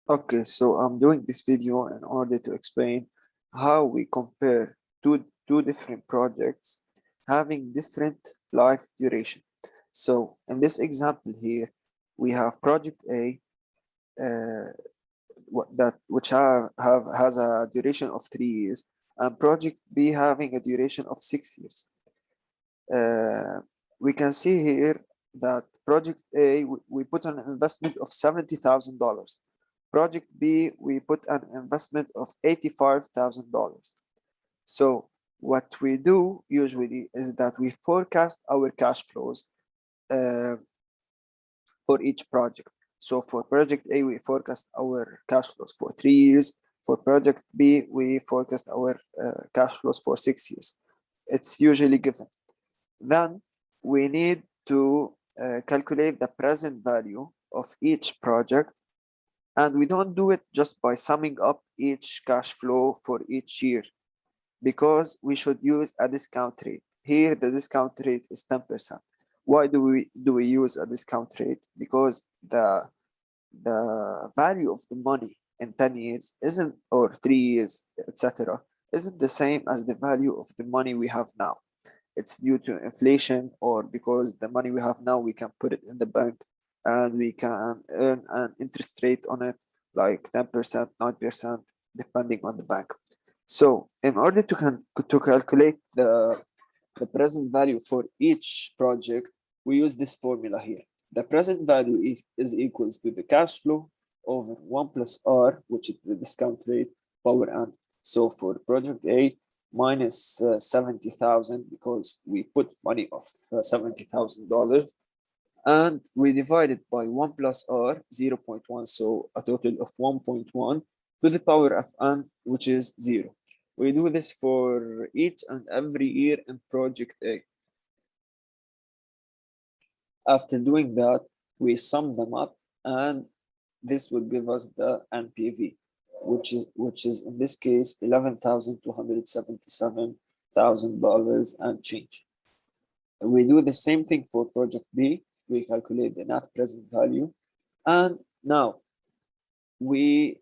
Okay, so I'm doing this video in order to explain how we compare two different projects having different life duration. So in this example here, we have project A uh, which has a duration of 3 years, and project B having a duration of 6 years. Uh, we can see here that project A, we put an investment of $70,000. Project B, we put an investment of $85,000. So what we do usually is that we forecast our cash flows uh, for each project. So for project A, we forecast our cash flows for 3 years. For project B, we forecast our cash flows for 6 years. It's usually given. Then we need to calculate the present value of each project, and we don't do it just by summing up each cash flow for each year, because we should use a discount rate. Here the discount rate is 10%. Why do we use a discount rate? Because the value of the money in 10 years isn't, or 3 years, etc., isn't the same as the value of the money we have now. It's due to inflation, or because the money we have now, we can put it in the bank and we can earn an interest rate on it, like 10%, 9%, depending on the bank. So in order to calculate the present value for each project, we use this formula here. The present value is equals to the cash flow over 1 plus R, which is the discount rate, power n. So for project A, minus 70,000, because we put money of $70,000, and we divide it by 1 plus R, 0.1, so a total of 1.1 to the power of n, which is 0. We do this for each and every year in project A. After doing that, we sum them up, and this will give us the NPV, which is in this case $11,277,000 and change. We do the same thing for project B. We calculate the net present value, and now we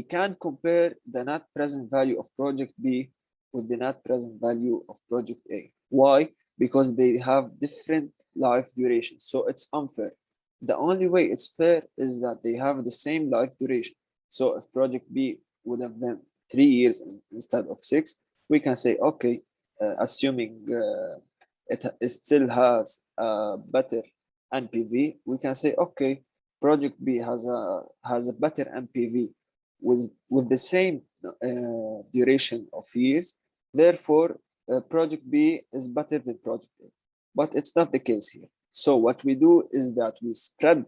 can compare the net present value of project B with the net present value of project A. Why? Because they have different life durations, so it's unfair. The only way it's fair is that they have the same life duration. So if project B would have been 3 years instead of 6, we can say, okay, assuming it still has a better NPV, we can say, okay, project B has a better NPV with the same duration of years. Therefore, project B is better than project A. But it's not the case here. So what we do is that we spread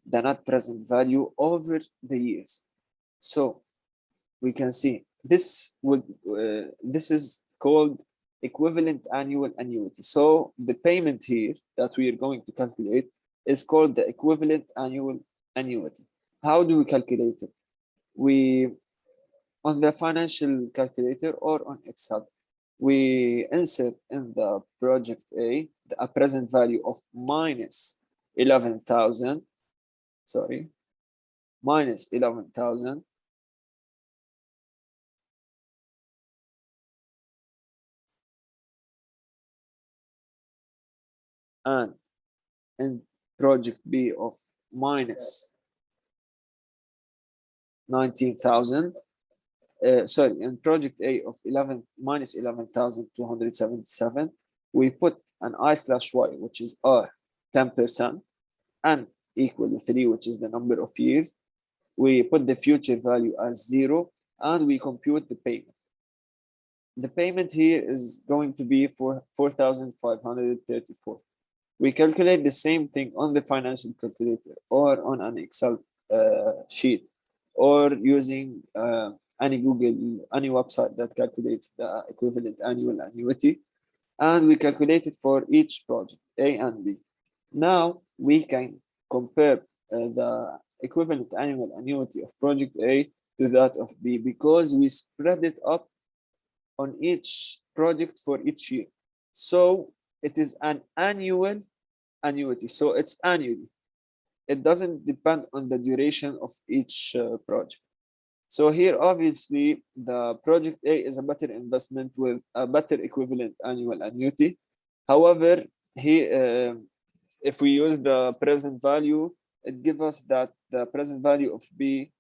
the net present value over the years. So we can see this is called equivalent annual annuity. So the payment here that we are going to calculate is called the equivalent annual annuity. How do we calculate it? We, on the financial calculator or on Excel, we insert in the project A a present value of minus 11,000, sorry, minus 11,000, and in project B of minus 19,000. Sorry, in project A of minus 11,277, we put an I slash Y, which is R, 10%, and equal to 3, which is the number of years. We put the future value as 0, and we compute the payment. The payment here is going to be for 4,534. We calculate the same thing on the financial calculator or on an Excel sheet, or using any website that calculates the equivalent annual annuity, and we calculate it for each project A and B. Now we can compare the equivalent annual annuity of project A to that of B, because we spread it up on each project for each year. So it is an annual annuity, so it's annually. it doesn't depend on the duration of each project. So here, obviously, the project A is a better investment with a better equivalent annual annuity. However, if we use the present value, it gives us that the present value of B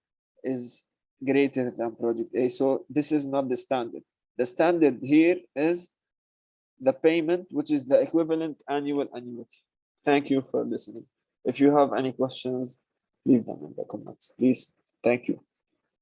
is greater than project A. So this is not the standard. The standard here is the payment, which is the equivalent annual annuity. Thank you for listening. If you have any questions, leave them in the comments, please. Thank you.